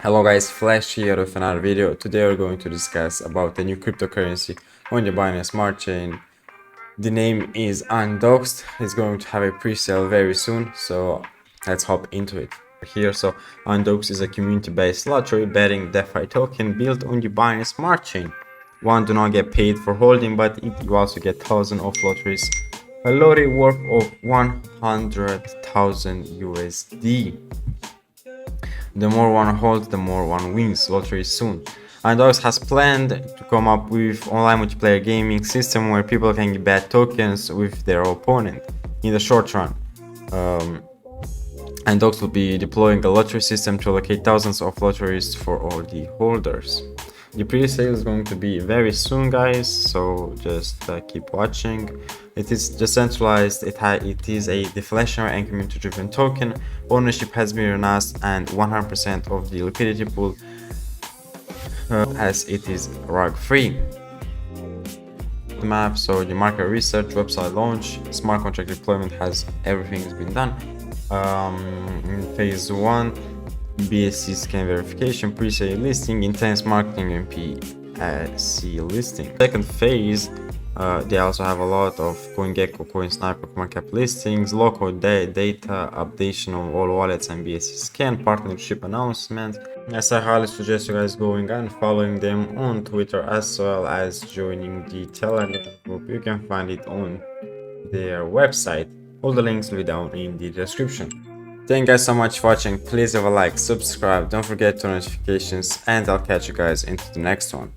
Hello guys, Flash here with another video. Today we're going to discuss about the new cryptocurrency on the Binance Smart Chain. The name is Undoxed. It's going to have a pre-sale very soon, so let's hop into it. So Undoxed is a community-based lottery betting DeFi token built on the Binance Smart Chain. One do not get paid for holding, but you also get thousands of lotteries. A lottery worth of 100,000 USD. The more one holds, the more one wins lottery soon. Undoxed has planned to come up with online multiplayer gaming system where people can bet tokens with their opponent in the short run. Undoxed will be deploying a lottery system to allocate thousands of lotteries for all the holders. The pre-sale is going to be very soon, guys, so just keep watching. It is decentralized, it is a deflationary and community-driven token. Ownership has been announced and 100% of the liquidity pool as it is rug-free. The map, so the market research, website launch, smart contract deployment everything has been done. In phase 1, BSC scan verification, pre-sale listing, intense marketing, and PSC listing. Second phase, they also have a lot of CoinGecko, CoinSniper, CoinCap listings, local data, updation of all wallets and BSC scan, partnership announcement. Yes, I highly suggest you guys going and following them on Twitter as well as joining the Telegram group. You can find it on their website. All the links will be down in the description. Thank you guys so much for watching. Please leave a like, subscribe, don't forget to notifications, and I'll catch you guys into the next one.